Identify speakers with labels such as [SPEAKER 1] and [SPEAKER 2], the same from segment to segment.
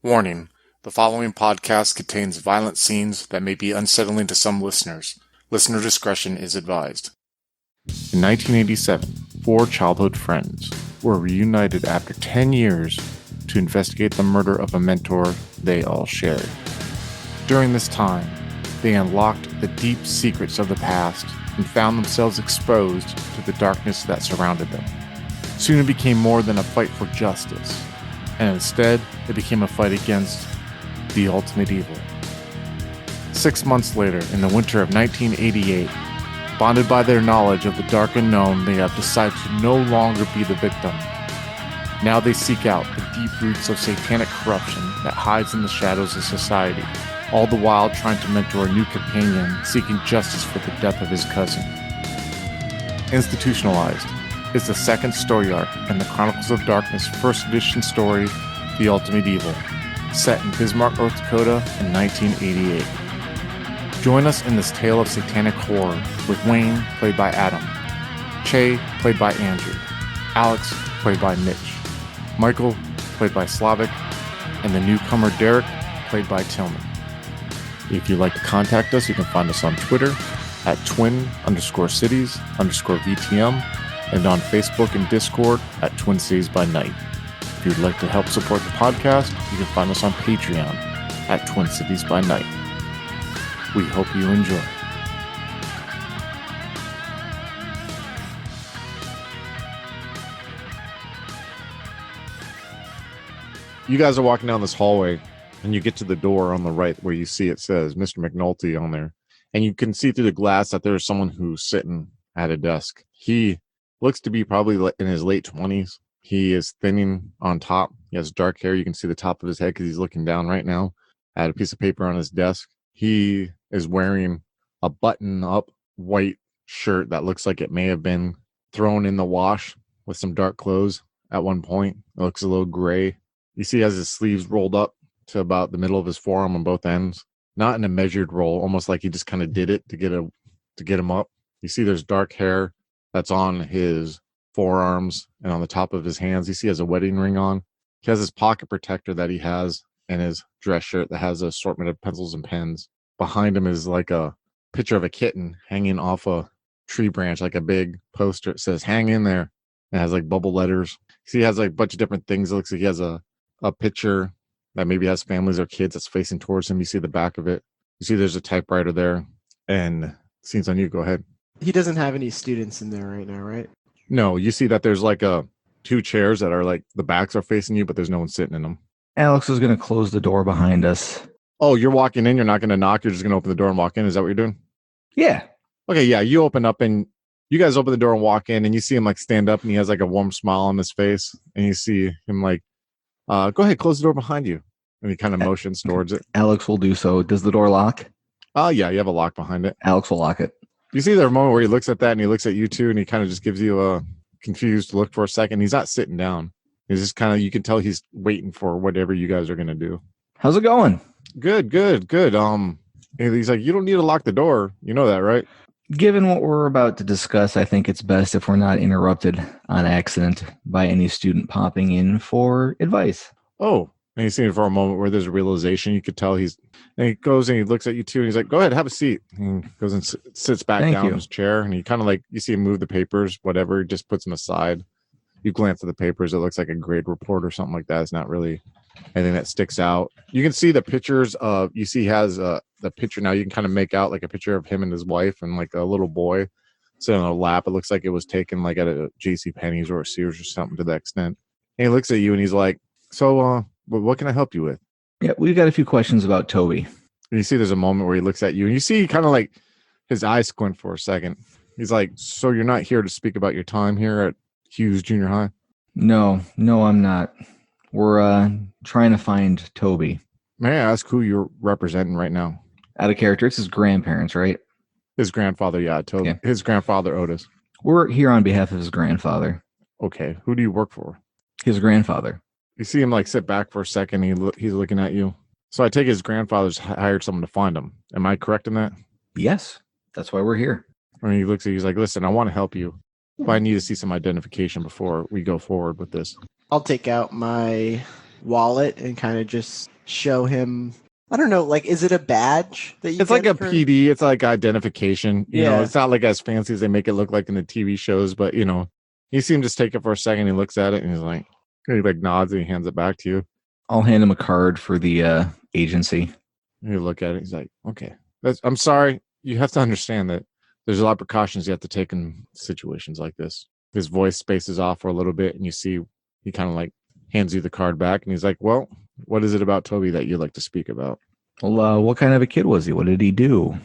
[SPEAKER 1] Warning: the following podcast contains violent scenes that may be unsettling to some listeners. Listener discretion is advised. In 1987, four childhood friends were reunited after 10 years to investigate the murder of a mentor they all shared. During this time, they unlocked the deep secrets of the past and found themselves exposed to the darkness that surrounded them. Soon it became more than a fight for justice, and instead it became a fight against the ultimate evil. 6 months later, in the winter of 1988, bonded by their knowledge of the dark unknown, they have decided to no longer be the victim. Now they seek out the deep roots of satanic corruption that hides in the shadows of society, all the while trying to mentor a new companion seeking justice for the death of his cousin. Institutionalized is the second story arc in the Chronicles of Darkness first edition story, The Ultimate Evil, set in Bismarck, North Dakota in 1988. Join us in this tale of satanic horror with Wayne, played by Adam, Che, played by Andrew, Alex, played by Mitch, Michael, played by Slavic, and the newcomer Derek, played by Tillman. If you'd like to contact us, you can find us on Twitter at twin_cities_VTM and on Facebook and Discord at Twin Cities by Night. If you'd like to help support the podcast, you can find us on Patreon at Twin Cities by Night. We hope you enjoy. You guys are walking down this hallway, and you get to the door on the right where you see it says Mr. McNulty on there. And you can see through the glass that there's someone who's sitting at a desk. He looks to be probably in his late 20s. He is thinning on top. He has dark hair. You can see the top of his head because he's looking down right now at a piece of paper on his desk. He is wearing a button-up white shirt that looks like it may have been thrown in the wash with some dark clothes at one point. It looks a little gray. You see he has his sleeves rolled up to about the middle of his forearm on both ends. Not in a measured roll, almost like he just kind of did it to get him up. You see there's dark hair that's on his forearms and on the top of his hands. You see he has a wedding ring on. He has his pocket protector that he has in his dress shirt that has an assortment of pencils and pens. Behind him is like a picture of a kitten hanging off a tree branch, like a big poster. It says, "Hang in there." It has like bubble letters. See, he has like a bunch of different things. It looks like he has a picture that maybe has families or kids that's facing towards him. You see the back of it. You see there's a typewriter there. And scene's on you. Go ahead.
[SPEAKER 2] He doesn't have any students in there right now, right?
[SPEAKER 1] No, you see that there's like two chairs that are like the backs are facing you, but there's no one sitting in them.
[SPEAKER 3] Alex is going to close the door behind us.
[SPEAKER 1] Oh, you're walking in. You're not going to knock. You're just going to open the door and walk in. Is that what you're doing?
[SPEAKER 3] Yeah.
[SPEAKER 1] Okay, yeah. You open up and you guys open the door and walk in, and you see him like stand up and he has like a warm smile on his face. And you see him like, go ahead, close the door behind you. And he kind of motions towards it.
[SPEAKER 3] Alex will do so. Does the door lock?
[SPEAKER 1] Oh, yeah, you have a lock behind it.
[SPEAKER 3] Alex will lock it.
[SPEAKER 1] You see there a moment where he looks at that and he looks at you too, and he kind of just gives you a confused look for a second. He's not sitting down. He's just kind of, you can tell he's waiting for whatever you guys are going to do.
[SPEAKER 3] How's it going?
[SPEAKER 1] Good. And he's like, you don't need to lock the door. You know that, right?
[SPEAKER 3] Given what we're about to discuss, I think it's best if we're not interrupted on accident by any student popping in for advice.
[SPEAKER 1] Oh, and he's seen it for a moment where there's a realization. You could tell and he goes and he looks at you too, and he's like, go ahead, have a seat. And he goes and sits back down in his chair, and he kind of like, you see him move the papers, whatever, he just puts them aside. You glance at the papers, it looks like a grade report or something like that. It's not really anything that sticks out. You can see the pictures of, you see he has the picture now, you can kind of make out like a picture of him and his wife and like a little boy sitting on a lap. It looks like it was taken like at a JCPenney's or a Sears or something to that extent. And he looks at you and he's like, so what can I help you with?
[SPEAKER 3] Yeah, we've got a few questions about Toby.
[SPEAKER 1] And you see there's a moment where he looks at you and you see kind of like his eyes squint for a second. He's like, so you're not here to speak about your time here at Hughes Junior High?
[SPEAKER 3] No, I'm not. We're trying to find Toby.
[SPEAKER 1] May I ask who you're representing right now?
[SPEAKER 3] Out of character, it's his grandparents, right?
[SPEAKER 1] His grandfather, yeah, Toby. Yeah. His grandfather, Otis.
[SPEAKER 3] We're here on behalf of his grandfather.
[SPEAKER 1] Okay, who do you work for?
[SPEAKER 3] His grandfather.
[SPEAKER 1] You see him like sit back for a second. He's looking at you. So I take his grandfather's hired someone to find him. Am I correct in that?
[SPEAKER 3] Yes, that's why we're here.
[SPEAKER 1] And he looks at you, he's like, listen, I want to help you, but I need to see some identification before we go forward with this.
[SPEAKER 2] I'll take out my wallet and kind of just show him. I don't know, like, is it a badge that you
[SPEAKER 1] It's like
[SPEAKER 2] get
[SPEAKER 1] a PD. It's like identification.
[SPEAKER 2] Yeah.
[SPEAKER 1] It's not like as fancy as they make it look like in the TV shows, but you see him just take it for a second. He looks at it and he like nods and he hands it back to you.
[SPEAKER 3] I'll hand him a card for the agency.
[SPEAKER 1] And you look at it. He's like, okay, I'm sorry. You have to understand that there's a lot of precautions you have to take in situations like this. His voice spaces off for a little bit and you see he kind of like hands you the card back and he's like, well, what is it about Toby that you'd like to speak about?
[SPEAKER 3] Well, what kind of a kid was he? What did he do?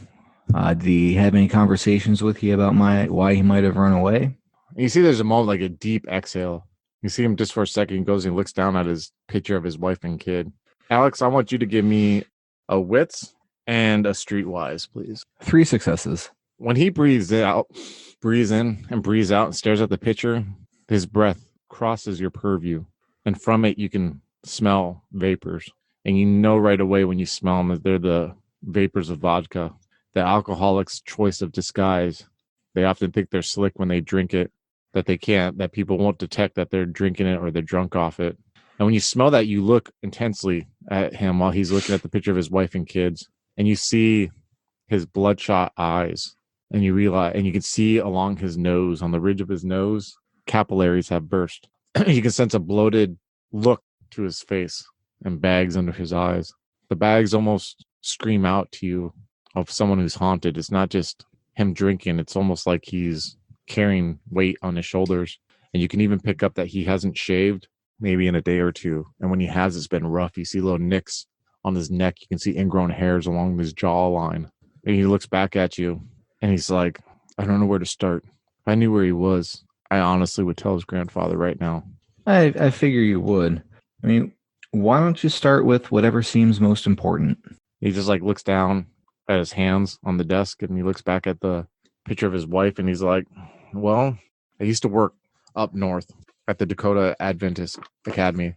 [SPEAKER 3] Did he have any conversations with you about why he might have run away?
[SPEAKER 1] And you see there's a moment, like a deep exhale. You see him just for a second. He goes and looks down at his picture of his wife and kid. Alex, I want you to give me a wits and a streetwise, please.
[SPEAKER 3] 3 successes.
[SPEAKER 1] When he breathes in and breathes out and stares at the picture, his breath crosses your purview. And from it, you can smell vapors. And you know right away when you smell them that they're the vapors of vodka, the alcoholic's choice of disguise. They often think they're slick when they drink it, that people won't detect that they're drinking it or they're drunk off it. And when you smell that, you look intensely at him while he's looking at the picture of his wife and kids, and you see his bloodshot eyes, and you realize, and you can see along his nose, on the ridge of his nose, capillaries have burst. You can sense a bloated look to his face and bags under his eyes. The bags almost scream out to you of someone who's haunted. It's not just him drinking. It's almost like he's carrying weight on his shoulders. And you can even pick up that he hasn't shaved maybe in a day or two. And when he has, it's been rough. You see little nicks on his neck. You can see ingrown hairs along his jawline. And he looks back at you and he's like, I don't know where to start. If I knew where he was, I honestly would tell his grandfather right now.
[SPEAKER 3] I figure you would. I mean, why don't you start with whatever seems most important?
[SPEAKER 1] He just like looks down at his hands on the desk and he looks back at the picture of his wife and he's like, well, I used to work up north at the Dakota Adventist Academy,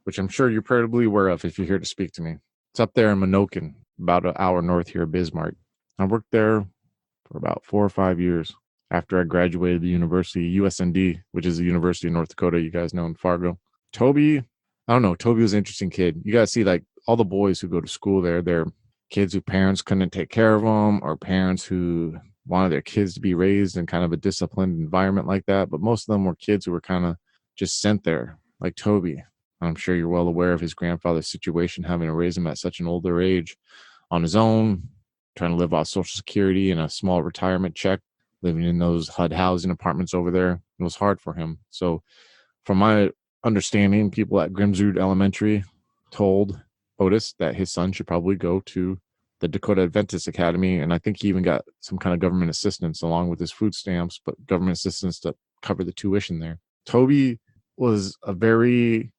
[SPEAKER 1] which I'm sure you're probably aware of if you're here to speak to me. It's up there in Minokan, about an hour north here of Bismarck. I worked there for about 4 or 5 years after I graduated the university, USND, which is the University of North Dakota, you guys know, in Fargo. Toby, I don't know, Toby was an interesting kid. You guys see like all the boys who go to school there, they're kids whose parents couldn't take care of them or parents who wanted their kids to be raised in kind of a disciplined environment like that. But most of them were kids who were kind of just sent there, like Toby. I'm sure you're well aware of his grandfather's situation, having to raise him at such an older age on his own, trying to live off Social Security and a small retirement check, living in those HUD housing apartments over there. It was hard for him. So from my understanding, people at Grimsrud Elementary told Otis that his son should probably go to the Dakota Adventist Academy. And I think he even got some kind of government assistance along with his food stamps, but government assistance to cover the tuition there. Toby was a very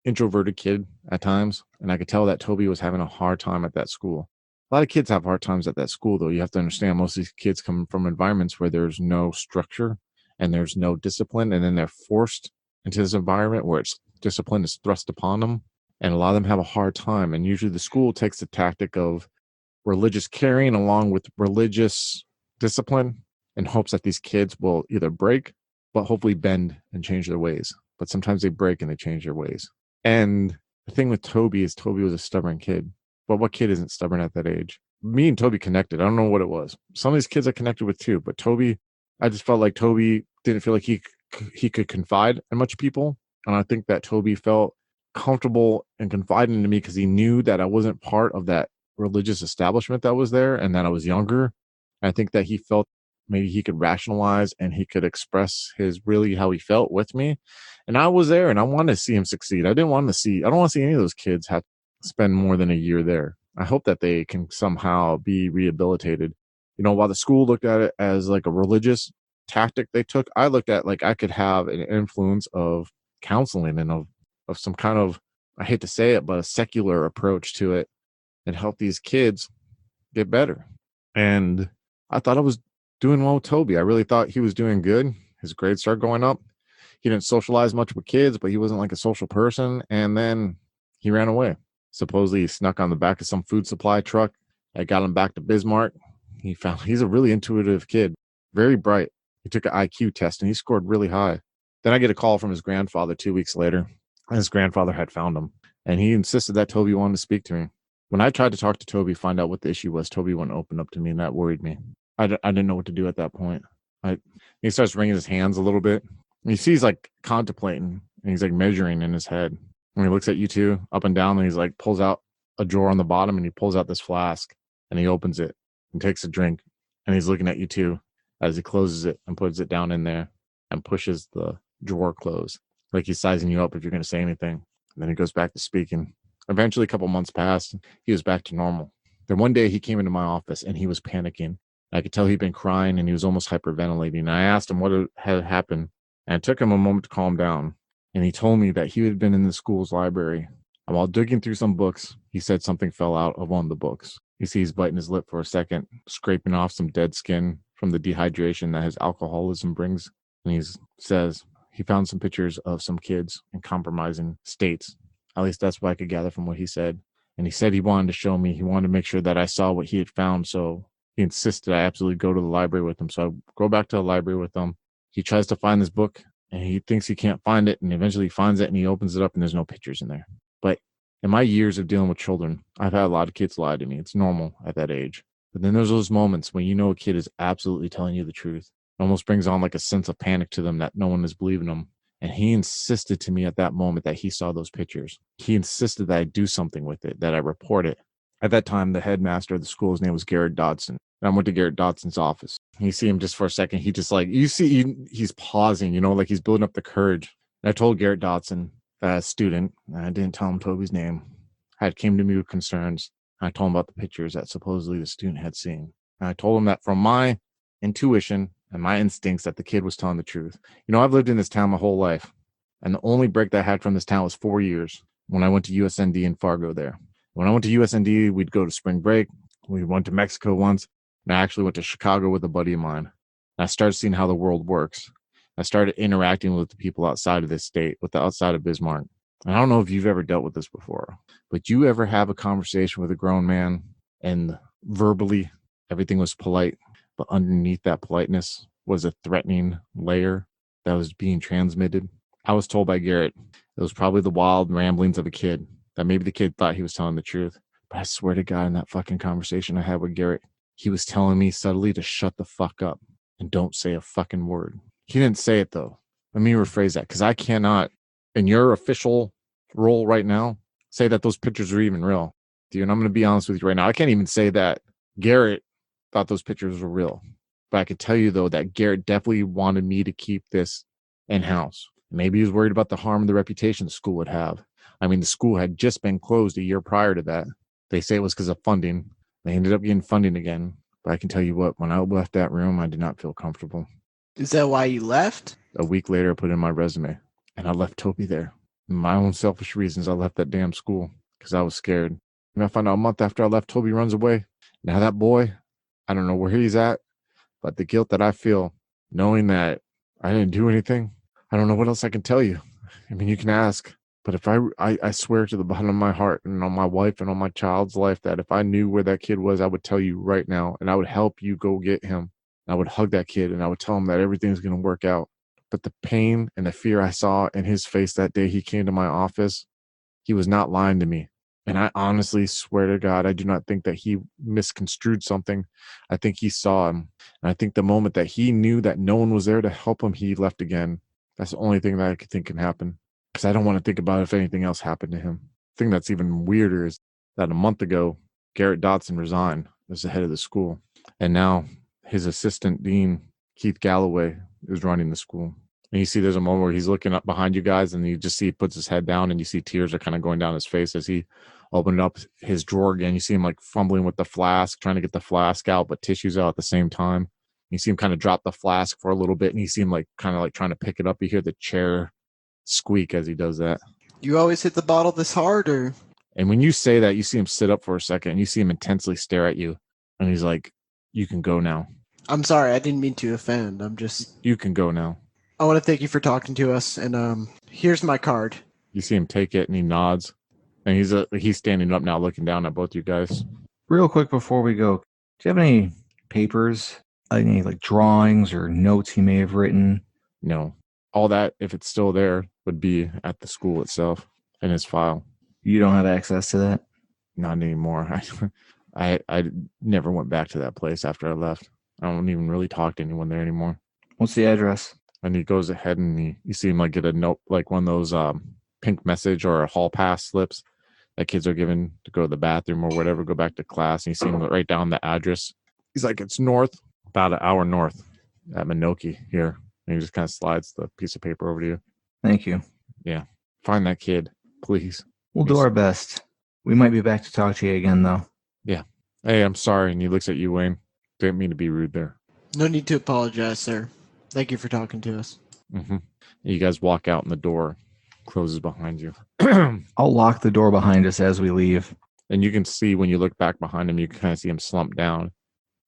[SPEAKER 1] introverted kid at times. And I could tell that Toby was having a hard time at that school. A lot of kids have hard times at that school, though. You have to understand most of these kids come from environments where there's no structure and there's no discipline. And then they're forced into this environment where discipline is thrust upon them. And a lot of them have a hard time. And usually the school takes the tactic of religious caring along with religious discipline in hopes that these kids will either break, but hopefully bend and change their ways. But sometimes they break and they change their ways. And the thing with Toby is Toby was a stubborn kid. But what kid isn't stubborn at that age? Me and Toby connected. I don't know what it was. Some of these kids I connected with too. But Toby, I just felt like Toby didn't feel like he could confide in much people. And I think that Toby felt comfortable and confiding in me because he knew that I wasn't part of that religious establishment that was there and that I was younger. I think that he felt maybe he could rationalize and he could express how he felt with me. And I was there and I wanted to see him succeed. I don't want to see any of those kids have to spend more than a year there. I hope that they can somehow be rehabilitated. While the school looked at it as like a religious tactic they took, I looked at like I could have an influence of counseling and of some kind of, I hate to say it, but a secular approach to it and help these kids get better. And I thought I was doing well with Toby. I really thought he was doing good. His grades started going up. He didn't socialize much with kids, but he wasn't like a social person. And then he ran away. Supposedly he snuck on the back of some food supply truck. I got him back to Bismarck. He's a really intuitive kid, very bright. He took an IQ test and he scored really high. Then I get a call from his grandfather 2 weeks later. His grandfather had found him. And he insisted that Toby wanted to speak to me. When I tried to talk to Toby, find out what the issue was, Toby wouldn't open up to me, and that worried me. I didn't know what to do at that point. He starts wringing his hands a little bit. And you see he's like contemplating, and he's like measuring in his head. And he looks at you two up and down, and he's like pulls out a drawer on the bottom, and he pulls out this flask, and he opens it and takes a drink. And he's looking at you two as he closes it and puts it down in there and pushes the drawer closed, like he's sizing you up if you're going to say anything. And then he goes back to speaking. Eventually, a couple months passed. He was back to normal. Then one day he came into my office and he was panicking. I could tell he'd been crying and he was almost hyperventilating. And I asked him what had happened. And it took him a moment to calm down. And he told me that he had been in the school's library. And while digging through some books, he said something fell out of one of the books. You see he's biting his lip for a second, scraping off some dead skin from the dehydration that his alcoholism brings. And he says he found some pictures of some kids in compromising states. At least that's what I could gather from what he said. And he said he wanted to show me. He wanted to make sure that I saw what he had found. So he insisted I absolutely go to the library with him. So I go back to the library with him. He tries to find this book and he thinks he can't find it. And eventually he finds it and he opens it up and there's no pictures in there. But in my years of dealing with children, I've had a lot of kids lie to me. It's normal at that age. But then there's those moments when you know a kid is absolutely telling you the truth. It almost brings on like a sense of panic to them that no one is believing them. And he insisted to me at that moment that he saw those pictures. He insisted that I do something with it, that I report it. At that time, the headmaster of the school, his name was Garrett Dodson. And I went to Garrett Dodson's office. And you see him just for a second. He just like, he's pausing, like he's building up the courage. And I told Garrett Dodson that as a student, and I didn't tell him Toby's name, had came to me with concerns. I told him about the pictures that supposedly the student had seen. And I told him that from my intuition and my instincts that the kid was telling the truth. I've lived in this town my whole life. And the only break that I had from this town was 4 years when I went to USND in Fargo there. When I went to USND, we'd go to spring break. We went to Mexico once. And I actually went to Chicago with a buddy of mine. And I started seeing how the world works. I started interacting with the people outside of this state, outside of Bismarck. And I don't know if you've ever dealt with this before, but you ever have a conversation with a grown man and verbally everything was polite, but underneath that politeness was a threatening layer that was being transmitted? I was told by Garrett it was probably the wild ramblings of a kid, that maybe the kid thought he was telling the truth. But I swear to God, in that fucking conversation I had with Garrett, he was telling me subtly to shut the fuck up and don't say a fucking word. He didn't say it though. Let me rephrase that, because I cannot, in your official role right now, say that those pictures are even real. Dude, and I'm going to be honest with you right now. I can't even say that Garrett thought those pictures were real. But I could tell you though that Garrett definitely wanted me to keep this in-house. Maybe he was worried about the harm and the reputation the school would have. I mean, the school had just been closed a year prior to that. They say it was because of funding. They ended up getting funding again. But I can tell you what, when I left that room, I did not feel comfortable.
[SPEAKER 2] Is that why you left?
[SPEAKER 1] A week later, I put in my resume, and I left Toby there. For my own selfish reasons, I left that damn school because I was scared. And I found out a month after I left, Toby runs away. Now that boy, I don't know where he's at, but the guilt that I feel, knowing that I didn't do anything, I don't know what else I can tell you. I mean, you can ask, but if I swear to the bottom of my heart and on my wife and on my child's life that if I knew where that kid was, I would tell you right now, and I would help you go get him. I would hug that kid and I would tell him that everything's going to work out. But the pain and the fear I saw in his face that day he came to my office, he was not lying to me. And I honestly swear to God, I do not think that he misconstrued something. I think he saw him. And I think the moment that he knew that no one was there to help him, he left again. That's the only thing that I could think can happen. Because I don't want to think about if anything else happened to him. The thing that's even weirder is that a month ago, Garrett Dodson resigned as the head of the school. And now his assistant dean, Keith Galloway, is running the school. And you see there's a moment where he's looking up behind you guys and you just see he puts his head down and you see tears are kind of going down his face as he opened up his drawer again. You see him like fumbling with the flask, trying to get the flask out, but tissues out at the same time. You see him kind of drop the flask for a little bit and you see him like kind of like trying to pick it up. You hear the chair squeak as he does that.
[SPEAKER 2] You always hit the bottle this hard, or?
[SPEAKER 1] And when you say that, you see him sit up for a second and you see him intensely stare at you. And he's like, you can go now.
[SPEAKER 2] I'm sorry, I didn't mean to offend.
[SPEAKER 1] You can go now.
[SPEAKER 2] I want to thank you for talking to us, and here's my card.
[SPEAKER 1] You see him take it and he nods. And he's standing up now looking down at both you guys.
[SPEAKER 3] Real quick before we go, do you have any papers, any like drawings or notes he may have written?
[SPEAKER 1] No. All that, if it's still there, would be at the school itself in his file.
[SPEAKER 3] You don't have access to that?
[SPEAKER 1] Not anymore. I never went back to that place after I left. I don't even really talk to anyone there anymore.
[SPEAKER 3] What's the address?
[SPEAKER 1] And he goes ahead and you see him like get a note, like one of those pink message or a hall pass slips that kids are given to go to the bathroom or whatever, go back to class. And you see him write down the address. He's like, it's north, about an hour north at Minoki here. And he just kind of slides the piece of paper over to you.
[SPEAKER 3] Thank you.
[SPEAKER 1] Yeah. Find that kid, please.
[SPEAKER 3] We'll do our best. We might be back to talk to you again, though.
[SPEAKER 1] Yeah. Hey, I'm sorry. And he looks at you, Wayne. Didn't mean to be rude there.
[SPEAKER 2] No need to apologize, sir. Thank you for talking to us.
[SPEAKER 1] Mm-hmm. You guys walk out and the door closes behind you.
[SPEAKER 3] I'll lock the door behind us as we leave.
[SPEAKER 1] And you can see when you look back behind him, you can kind of see him slump down,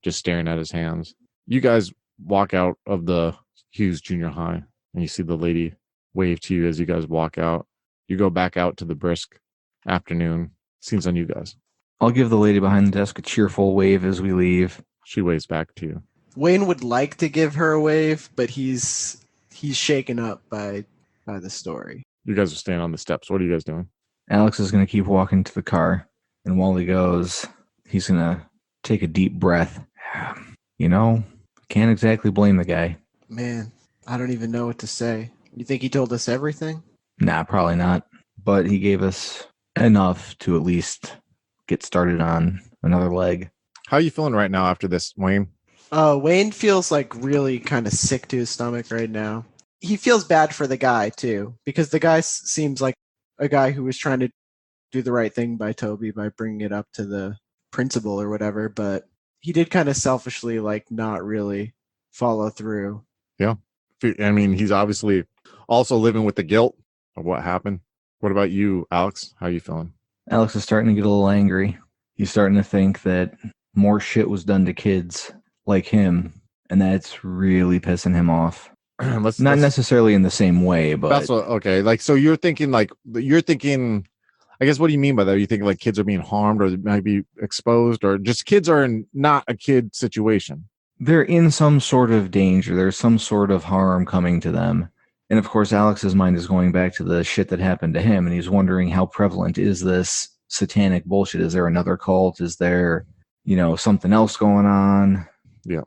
[SPEAKER 1] just staring at his hands. You guys walk out of the Hughes Junior High and you see the lady wave to you as you guys walk out. You go back out to the brisk afternoon. Scenes on you guys.
[SPEAKER 3] I'll give the lady behind the desk a cheerful wave as we leave.
[SPEAKER 1] She waves back to you.
[SPEAKER 2] Wayne would like to give her a wave, but he's shaken up by the story.
[SPEAKER 1] You guys are standing on the steps. What are you guys doing?
[SPEAKER 3] Alex is going to keep walking to the car. And while he goes, he's going to take a deep breath. You know, can't exactly blame the guy.
[SPEAKER 2] Man, I don't even know what to say. You think he told us everything?
[SPEAKER 3] Nah, probably not. But he gave us enough to at least get started on another leg.
[SPEAKER 1] How are you feeling right now after this, Wayne?
[SPEAKER 2] Wayne feels like really kind of sick to his stomach right now. He feels bad for the guy too, because the guy seems like a guy who was trying to do the right thing by Toby by bringing it up to the principal or whatever, but he did kind of selfishly like not really follow through.
[SPEAKER 1] Yeah. I mean, he's obviously also living with the guilt of what happened. What about you, Alex? How are you feeling?
[SPEAKER 3] Alex is starting to get a little angry. He's starting to think that more shit was done to kids like him, and that's really pissing him off. Not necessarily in the same way, but
[SPEAKER 1] that's what, okay. Like, so you're thinking, I guess, what do you mean by that? You think like kids are being harmed or might be exposed, or just kids are in not a kid situation?
[SPEAKER 3] They're in some sort of danger. There's some sort of harm coming to them. And of course, Alex's mind is going back to the shit that happened to him, and he's wondering how prevalent is this satanic bullshit? Is there another cult? Is there, something else going on?
[SPEAKER 1] Yeah.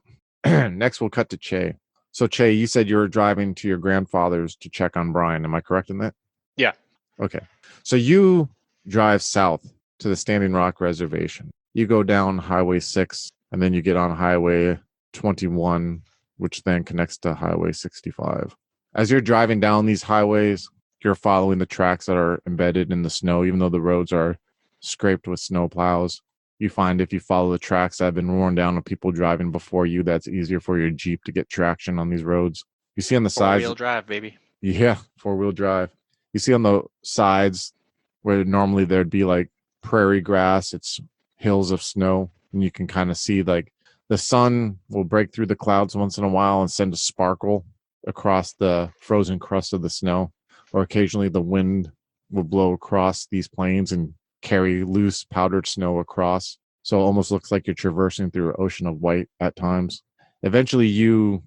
[SPEAKER 1] Next, we'll cut to Che. So, Che, you said you were driving to your grandfather's to check on Brian. Am I correct in that?
[SPEAKER 4] Yeah.
[SPEAKER 1] Okay. So you drive south to the Standing Rock Reservation. You go down Highway 6, and then you get on Highway 21, which then connects to Highway 65. As you're driving down these highways, you're following the tracks that are embedded in the snow, even though the roads are scraped with snow plows. You find if you follow the tracks that have been worn down with people driving before you, that's easier for your Jeep to get traction on these roads. You see on the sides.
[SPEAKER 4] 4-wheel drive, baby.
[SPEAKER 1] Yeah, 4-wheel drive. You see on the sides where normally there'd be like prairie grass, it's hills of snow. And you can kind of see like the sun will break through the clouds once in a while and send a sparkle across the frozen crust of the snow. Or occasionally the wind will blow across these plains and carry loose powdered snow across. So it almost looks like you're traversing through an ocean of white at times. Eventually you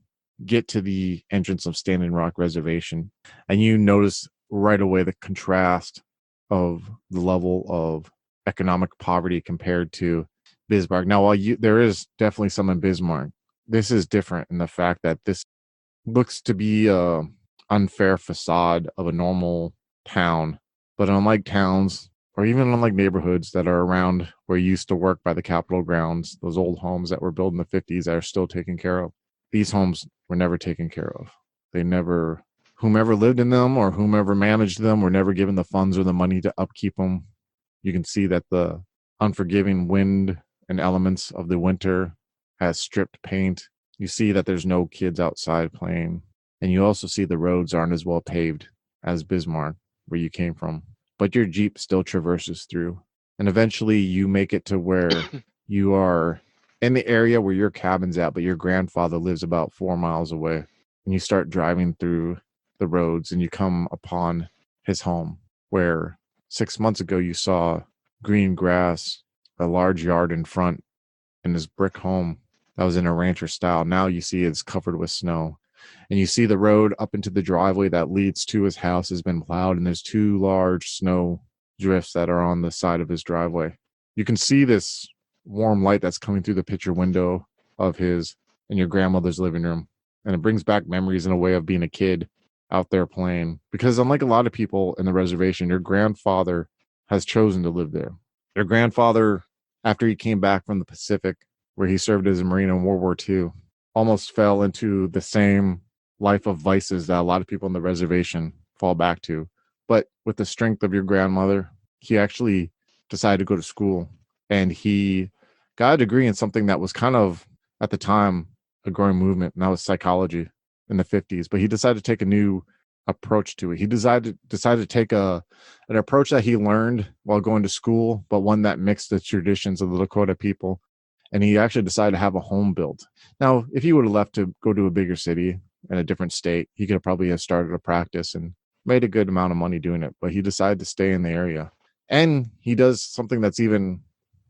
[SPEAKER 1] get to the entrance of Standing Rock Reservation, and you notice right away the contrast of the level of economic poverty compared to Bismarck. Now, while there is definitely some in Bismarck, this is different in the fact that this looks to be a unfair facade of a normal town. But unlike towns, or even unlike neighborhoods that are around where you used to work by the Capitol grounds, those old homes that were built in the 50s that are still taken care of, these homes were never taken care of. Whomever lived in them or whomever managed them were never given the funds or the money to upkeep them. You can see that the unforgiving wind and elements of the winter has stripped paint. You see that there's no kids outside playing. And you also see the roads aren't as well paved as Bismarck, where you came from. But your Jeep still traverses through. And eventually you make it to where you are in the area where your cabin's at, but your grandfather lives about 4 miles away. And you start driving through the roads and you come upon his home, where 6 months ago you saw green grass, a large yard in front, and his brick home that was in a rancher style. Now you see it's covered with snow. And you see the road up into the driveway that leads to his house has been plowed, and there's 2 large snow drifts that are on the side of his driveway. You can see this warm light that's coming through the picture window of his and your grandmother's living room. And it brings back memories in a way of being a kid out there playing. Because unlike a lot of people in the reservation, your grandfather has chosen to live there. Your grandfather, after he came back from the Pacific, where he served as a Marine in World War II, almost fell into the same life of vices that a lot of people in the reservation fall back to. But with the strength of your grandmother, he actually decided to go to school, and he got a degree in something that was kind of, at the time, a growing movement, and that was psychology in the 50s. But he decided to take a new approach to it. He decided to take an approach that he learned while going to school, but one that mixed the traditions of the Lakota people. And he actually decided to have a home built. Now, if he would have left to go to a bigger city in a different state, he could have probably have started a practice and made a good amount of money doing it. But he decided to stay in the area. And he does something that's even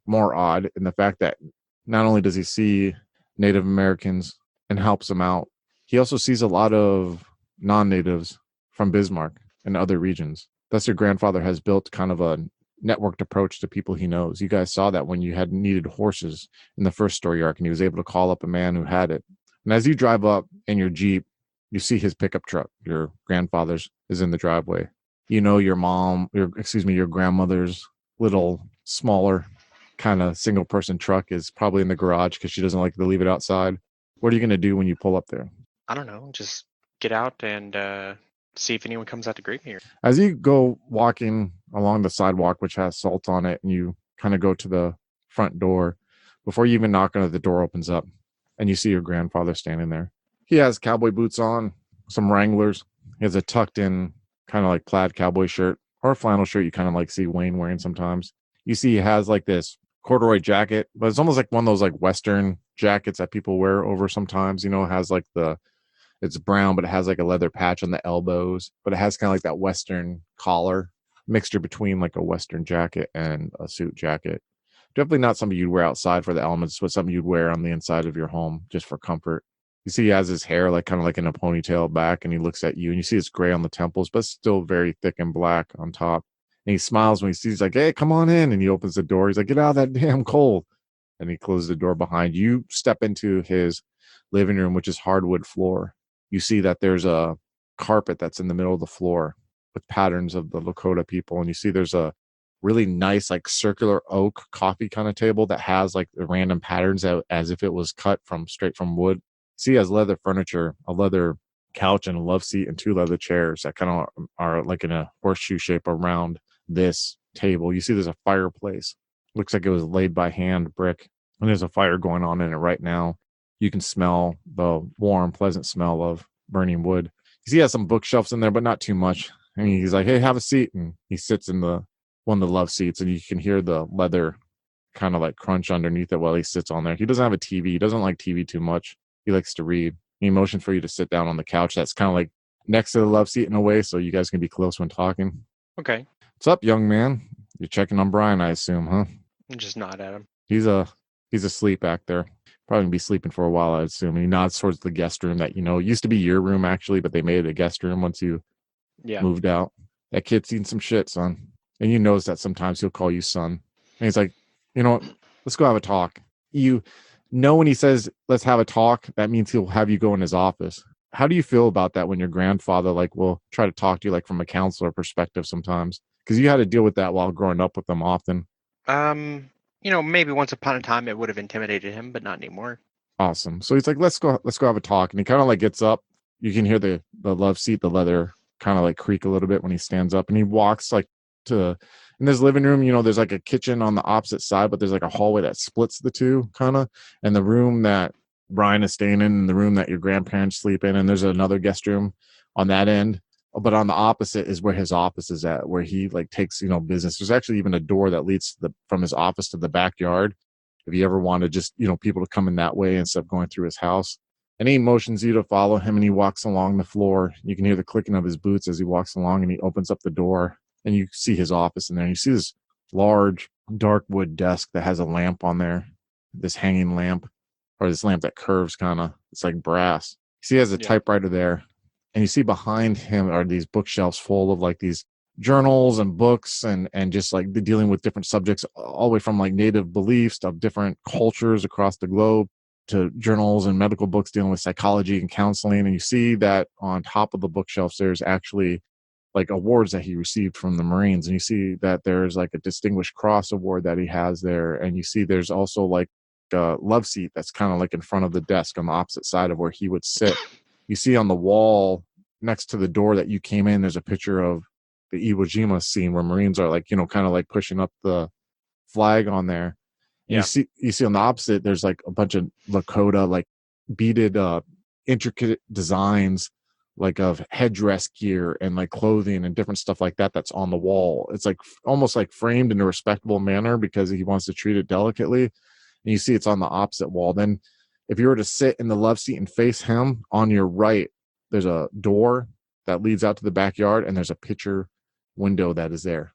[SPEAKER 1] more odd in the fact that not only does he see Native Americans and helps them out, he also sees a lot of non-natives from Bismarck and other regions. Thus, your grandfather has built kind of a networked approach to people he knows. You guys saw that when you had needed horses in the first story arc, and he was able to call up a man who had it. And as you drive up in your Jeep, you see his pickup truck. Your grandfather's is in the driveway. You know your grandmother's little smaller kind of single person truck is probably in the garage because she doesn't like to leave it outside. What are you going to do when you pull up there?
[SPEAKER 4] I don't know. Just get out and see if anyone comes out to greet me.
[SPEAKER 1] As you go walking along the sidewalk, which has salt on it, and you kind of go to the front door, before you even knock on it, the door opens up and you see your grandfather standing there. He has cowboy boots on, some Wranglers. He has a tucked in kind of like plaid cowboy shirt or a flannel shirt you kind of like see Wayne wearing sometimes. You see he has like this corduroy jacket, but it's almost like one of those like Western jackets that people wear over sometimes. You know, it has like it's brown, but it has like a leather patch on the elbows, but it has kind of like that Western collar mixture between like a Western jacket and a suit jacket. Definitely not something you'd wear outside for the elements, but something you'd wear on the inside of your home just for comfort. You see he has his hair like kind of like in a ponytail back, and he looks at you, and you see it's gray on the temples, but still very thick and black on top. And he smiles when he sees, like, hey, come on in. And he opens the door. He's like, get out of that damn cold. And he closes the door behind you. You step into his living room, which is hardwood floor. You see that there's a carpet that's in the middle of the floor with patterns of the Lakota people. And you see there's a really nice, like circular oak coffee kind of table that has like the random patterns as if it was cut straight from wood. See, he has leather furniture, a leather couch and a love seat and 2 leather chairs that kind of are like in a horseshoe shape around this table. You see there's a fireplace. Looks like it was laid by hand brick, and there's a fire going on in it right now. You can smell the warm, pleasant smell of burning wood. You see he has some bookshelves in there, but not too much. And he's like, hey, have a seat. And he sits in one of the love seats, and you can hear the leather kind of like crunch underneath it while he sits on there. He doesn't have a TV. He doesn't like TV too much. He likes to read. He motioned for you to sit down on the couch that's kind of like next to the love seat in a way, so you guys can be close when talking.
[SPEAKER 4] Okay.
[SPEAKER 1] What's up, young man? You're checking on Brian, I assume, huh?
[SPEAKER 4] Just nod at him.
[SPEAKER 1] He's asleep back there. Probably gonna be sleeping for a while, I assume. And he nods towards the guest room that, it used to be your room actually, but they made it a guest room once you moved out. That kid's seen some shit, son. And you notice that sometimes he'll call you son. And he's like, you know what? Let's go have a talk. You know, when he says, let's have a talk, that means he'll have you go in his office. How do you feel about that when your grandfather, like, will try to talk to you, like, from a counselor perspective sometimes? Because you had to deal with that while growing up with them often.
[SPEAKER 4] Maybe once upon a time it would have intimidated him, but not anymore.
[SPEAKER 1] Awesome. So he's like, let's go have a talk. And he kind of like gets up. You can hear the love seat, the leather kind of like creak a little bit when he stands up, and he walks like in this living room. There's like a kitchen on the opposite side, but there's like a hallway that splits the two kind of, and the room that Brian is staying in and the room that your grandparents sleep in, and there's another guest room on that end, but on the opposite is where his office is at, where he like takes business. There's actually even a door that leads from his office to the backyard if you ever wanted just people to come in that way instead of going through his house. And he motions you to follow him, and he walks along the floor. You can hear the clicking of his boots as he walks along, and he opens up the door, and you see his office in there. And you see this large dark wood desk that has a lamp on there, this hanging lamp, or this lamp that curves kind of. It's like brass. You see he has a typewriter there, and you see behind him are these bookshelves full of like these journals and books and just like the dealing with different subjects all the way from like native beliefs of different cultures across the globe to journals and medical books dealing with psychology and counseling. And you see that on top of the bookshelves, there's actually like awards that he received from the Marines. And you see that there's like a Distinguished Cross Award that he has there. And you see there's also like a love seat that's kind of like in front of the desk on the opposite side of where he would sit. You see on the wall next to the door that you came in, there's a picture of the Iwo Jima scene where Marines are like, kind of like pushing up the flag on there. And you see on the opposite, there's like a bunch of Lakota, like beaded, intricate designs, like of headdress gear and like clothing and different stuff like that. That's on the wall. It's like almost like framed in a respectable manner because he wants to treat it delicately. And you see it's on the opposite wall. Then if you were to sit in the love seat and face him, on your right, there's a door that leads out to the backyard and there's a picture window that is there.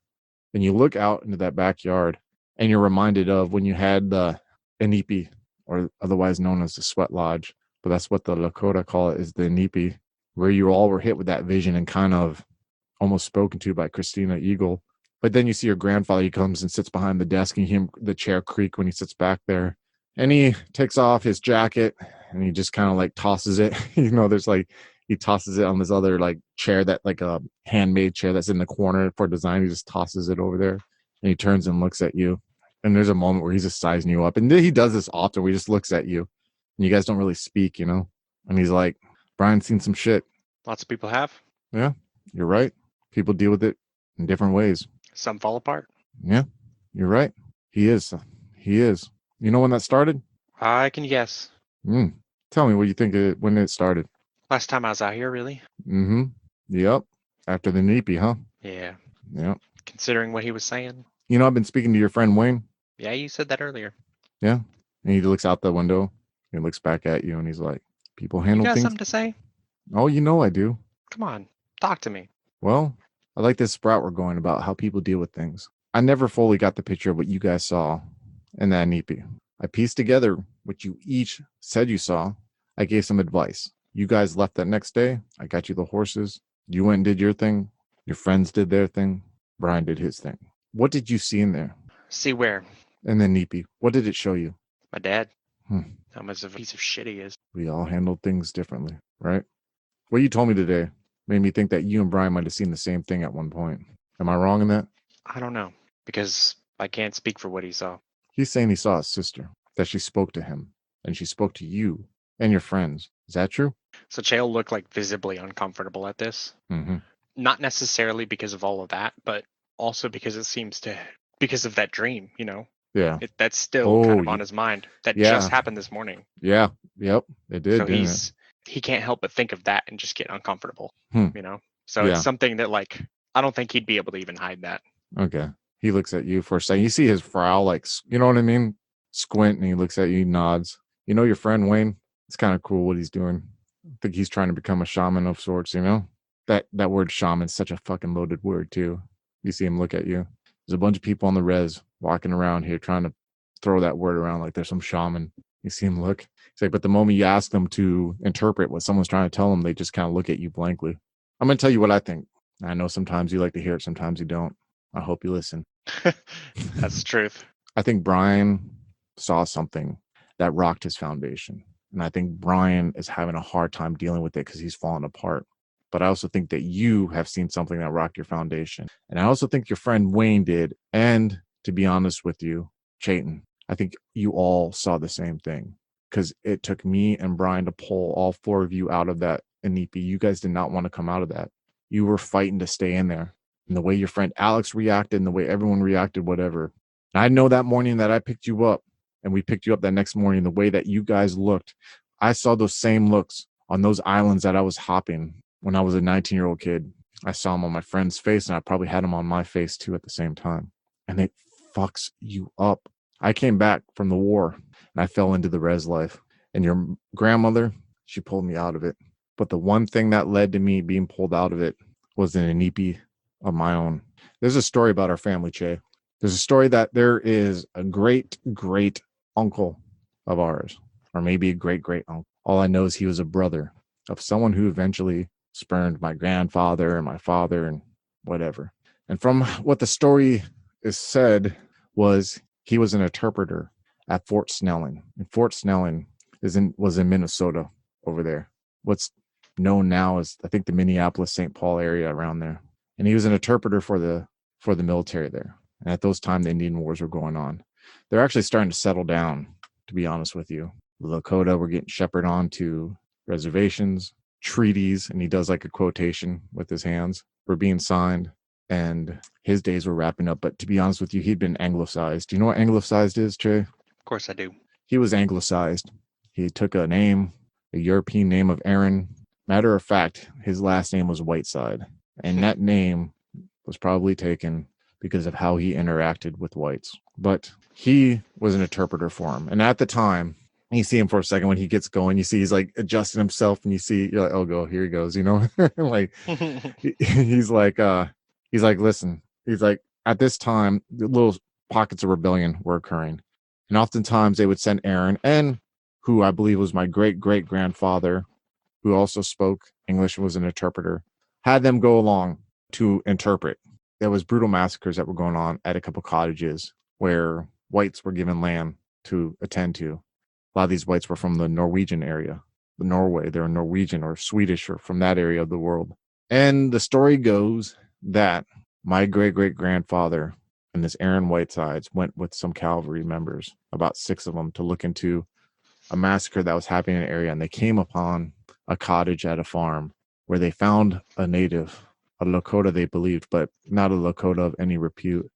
[SPEAKER 1] And you look out into that backyard and you're reminded of when you had the Inipi, or otherwise known as the Sweat Lodge, but that's what the Lakota call it, is the Inipi, where you all were hit with that vision and kind of almost spoken to by Christina Eagle. But then you see your grandfather, he comes and sits behind the desk and you hear him, the chair creak when he sits back there. And he takes off his jacket and he just kind of like tosses it. There's like, he tosses it on this other like chair, that like a handmade chair that's in the corner for design. He just tosses it over there and he turns and looks at you. And there's a moment where he's just sizing you up. And he does this often where he just looks at you and you guys don't really speak, And he's like, Brian's seen some shit.
[SPEAKER 4] Lots of people have.
[SPEAKER 1] Yeah, you're right. People deal with it in different ways.
[SPEAKER 4] Some fall apart.
[SPEAKER 1] Yeah, you're right. He is. You know when that started?
[SPEAKER 4] I can guess.
[SPEAKER 1] Tell me what you think when it started.
[SPEAKER 4] Last time I was out here, really?
[SPEAKER 1] Mm-hmm. Yep. After the Neepy, huh?
[SPEAKER 4] Yeah.
[SPEAKER 1] Yep.
[SPEAKER 4] Considering what he was saying.
[SPEAKER 1] I've been speaking to your friend Wayne.
[SPEAKER 4] Yeah, you said that earlier.
[SPEAKER 1] Yeah. And he looks out the window. He looks back at you and he's like, people handle
[SPEAKER 4] You got
[SPEAKER 1] things.
[SPEAKER 4] something to say?
[SPEAKER 1] Oh, I do.
[SPEAKER 4] Come on, talk to me.
[SPEAKER 1] Well, I like this sprout we're going about how people deal with things. I never fully got the picture of what you guys saw in that Neepy. I pieced together what you each said you saw. I gave some advice. You guys left that next day. I got you the horses. You went and did your thing. Your friends did their thing. Brian did his thing. What did you see in there?
[SPEAKER 4] See where?
[SPEAKER 1] And then Neepy, what did it show you?
[SPEAKER 4] My dad. How much of a piece of shit he is.
[SPEAKER 1] We all handled things differently, right? What you told me today made me think that you and Brian might have seen the same thing at one point. Am I wrong in that?
[SPEAKER 4] I don't know, because I can't speak for what he saw.
[SPEAKER 1] He's saying he saw his sister, that she spoke to him, and she spoke to you and your friends. Is that true?
[SPEAKER 4] So Chael looked like visibly uncomfortable at this.
[SPEAKER 1] Mm-hmm.
[SPEAKER 4] Not necessarily because of all of that, but also because because of that dream,
[SPEAKER 1] Yeah.
[SPEAKER 4] That's still kind of on his mind. That just happened this morning.
[SPEAKER 1] Yeah. Yep. It did.
[SPEAKER 4] So he can't help but think of that and just get uncomfortable, So
[SPEAKER 1] Yeah.
[SPEAKER 4] it's something that I don't think he'd be able to even hide that.
[SPEAKER 1] Okay. He looks at you for a second. You see his frown, like, you know what I mean? Squint, and he looks at you, he nods. Your friend Wayne? It's kind of cool what he's doing. I think he's trying to become a shaman of sorts, That word shaman is such a fucking loaded word, too. You see him look at you. There's a bunch of people on the res walking around here trying to throw that word around like there's some shaman. You see him look. It's like, but the moment you ask them to interpret what someone's trying to tell them, they just kind of look at you blankly. I'm going to tell you what I think. I know sometimes you like to hear it, sometimes you don't. I hope you listen.
[SPEAKER 4] That's the truth.
[SPEAKER 1] I think Brian saw something that rocked his foundation. And I think Brian is having a hard time dealing with it because he's falling apart. But I also think that you have seen something that rocked your foundation. And I also think your friend Wayne did. And to be honest with you, Chayton, I think you all saw the same thing. Because it took me and Brian to pull all four of you out of that Inipi. You guys did not want to come out of that. You were fighting to stay in there. And the way your friend Alex reacted and the way everyone reacted, whatever. And I know that morning that I picked you up and we picked you up that next morning, the way that you guys looked, I saw those same looks on those islands that I was hopping when I was a 19-year-old kid. I saw them on my friend's face and I probably had them on my face too at the same time. And it fucks you up. I came back from the war and I fell into the res life. And your grandmother, she pulled me out of it. But the one thing that led to me being pulled out of it was an Inipi of my own. There's a story about our family, Che. There's a story that there is a great, great uncle of ours, or maybe a great, great uncle. All I know is he was a brother of someone who eventually spurned my grandfather and my father and whatever. And from what the story is said was he was an interpreter at Fort Snelling. And Fort Snelling was in Minnesota over there. What's known now as, I think, the Minneapolis, St. Paul area around there. And he was an interpreter for the military there. And at those times, the Indian Wars were going on. They're actually starting to settle down, to be honest with you. The Lakota were getting shepherded onto reservations, treaties, and he does like a quotation with his hands, were being signed, and his days were wrapping up. But to be honest with you, he'd been anglicized. Do you know what anglicized is, Trey?
[SPEAKER 4] Of course I do.
[SPEAKER 1] He was anglicized. He took a name, a European name of Aaron. Matter of fact, his last name was Whiteside. And that name was probably taken because of how he interacted with whites. But he was an interpreter for him. And at the time, you see him for a second when he gets going, you see he's like adjusting himself, and you see, you're like, oh, go, here he goes, you know? Like, he's like, listen, he's like, at this time, the little pockets of rebellion were occurring. And oftentimes they would send Aaron, and who I believe was my great-great-grandfather, who also spoke English and was an interpreter, had them go along to interpret. There was brutal massacres that were going on at a couple cottages where whites were given land to attend to. A lot of these whites were from the Norwegian area, the Norway. They're Norwegian or Swedish or from that area of the world. And the story goes that my great-great-grandfather and this Aaron Whitesides went with some cavalry members, about 6 of them, to look into a massacre that was happening in an area. And they came upon a cottage at a farm where they found a native, a Lakota they believed, but not a Lakota of any repute,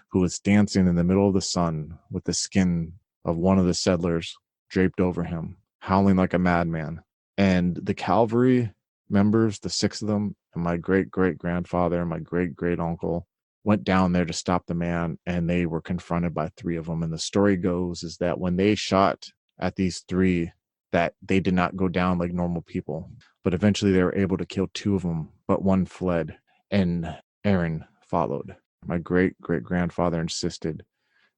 [SPEAKER 1] who was dancing in the middle of the sun with the skin of one of the settlers draped over him, howling like a madman. And the cavalry members, the 6 of them, and my great-great-grandfather and my great-great-uncle went down there to stop the man, and they were confronted by 3 of them. And the story goes is that when they shot at these 3, that they did not go down like normal people, but eventually they were able to kill 2 of them, but 1 fled, and Aaron followed. My great-great-grandfather insisted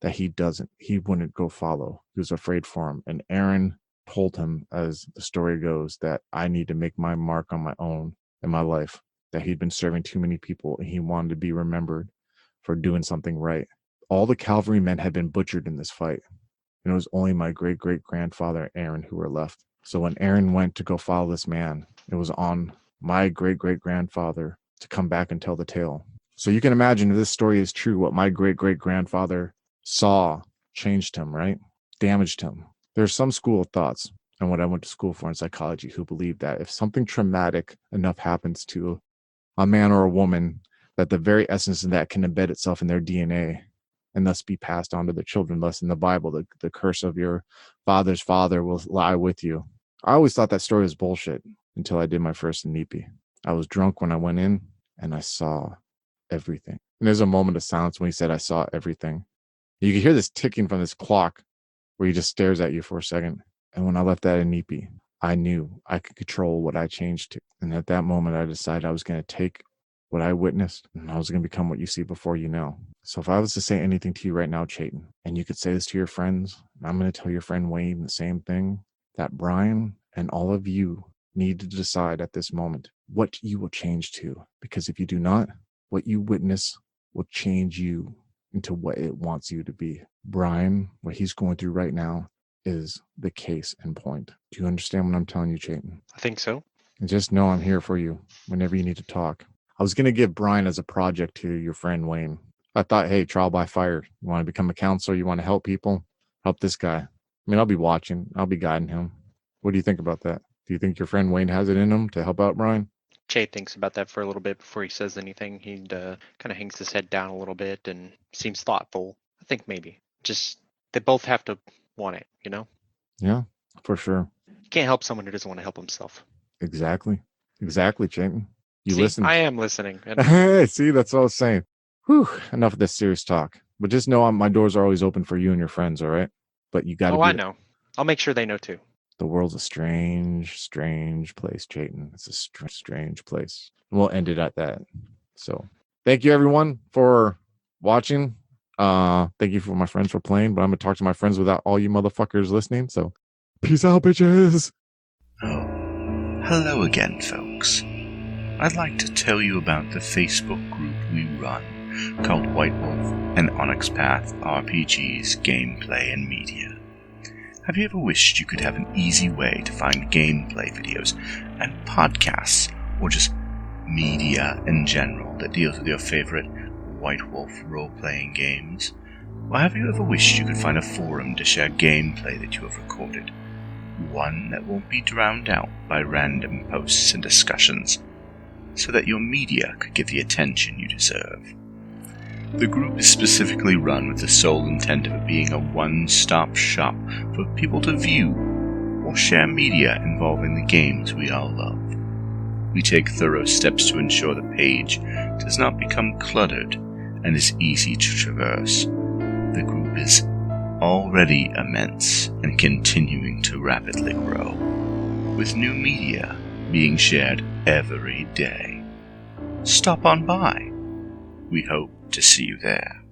[SPEAKER 1] that he wouldn't go follow. He was afraid for him. And Aaron told him, as the story goes, that I need to make my mark on my own in my life, that he'd been serving too many people and he wanted to be remembered for doing something right. All the cavalrymen had been butchered in this fight, and it was only my great-great-grandfather, Aaron, who were left. So when Aaron went to go follow this man, it was on my great-great-grandfather to come back and tell the tale. So you can imagine, if this story is true, what my great-great-grandfather saw changed him, right? Damaged him. There's some school of thoughts, and what I went to school for in psychology, who believe that if something traumatic enough happens to a man or a woman, that the very essence of that can embed itself in their DNA and thus be passed on to their children. Thus, in the Bible, the curse of your father's father will lie with you. I always thought that story was bullshit until I did my first NEPI. I was drunk when I went in, and I saw everything. And there's a moment of silence when he said, I saw everything. You could hear this ticking from this clock where he just stares at you for a second. And when I left that NEPI, I knew I could control what I changed to. And at that moment, I decided I was going to take what I witnessed, and I was going to become what you see before you know. So if I was to say anything to you right now, Chayton, and you could say this to your friends, and I'm going to tell your friend Wayne the same thing, that Brian and all of you need to decide at this moment what you will change to. Because if you do not, what you witness will change you into what it wants you to be. Brian, what he's going through right now is the case in point. Do you understand what I'm telling you, Chayton?
[SPEAKER 4] I think so.
[SPEAKER 1] And just know I'm here for you whenever you need to talk. I was going to give Brian as a project to your friend Wayne. I thought, hey, trial by fire. You want to become a counselor? You want to help people? Help this guy. I mean, I'll be watching. I'll be guiding him. What do you think about that? Do you think your friend Wayne has it in him to help out Brian?
[SPEAKER 4] Jay thinks about that for a little bit before he says anything. He kind of hangs his head down a little bit and seems thoughtful. I think maybe. Just, they both have to want it, you know?
[SPEAKER 1] Yeah, for sure.
[SPEAKER 4] You can't help someone who doesn't want to help himself.
[SPEAKER 1] Exactly, Chayton. You
[SPEAKER 4] See,
[SPEAKER 1] listen.
[SPEAKER 4] I am listening.
[SPEAKER 1] Hey, see, that's what I was saying. Whew, enough of this serious talk. But just know my doors are always open for you and your friends, all right? But you got to
[SPEAKER 4] I know. I'll make sure they know too.
[SPEAKER 1] The world's a strange, strange place, Chayton. It's a strange place. And we'll end it at that. So thank you, everyone, for watching. Thank you for my friends for playing, but I'm going to talk to my friends without all you motherfuckers listening. So peace out, bitches.
[SPEAKER 5] Oh, hello again, folks. I'd like to tell you about the Facebook group we run called White Wolf and Onyx Path RPGs, Gameplay and Media. Have you ever wished you could have an easy way to find gameplay videos and podcasts, or just media in general that deals with your favorite White Wolf role-playing games? Or have you ever wished you could find a forum to share gameplay that you have recorded? One that won't be drowned out by random posts and discussions, so that your media could get the attention you deserve. The group is specifically run with the sole intent of it being a one-stop shop for people to view or share media involving the games we all love. We take thorough steps to ensure the page does not become cluttered and is easy to traverse. The group is already immense and continuing to rapidly grow, with new media being shared every day. Stop on by. We hope to see you there.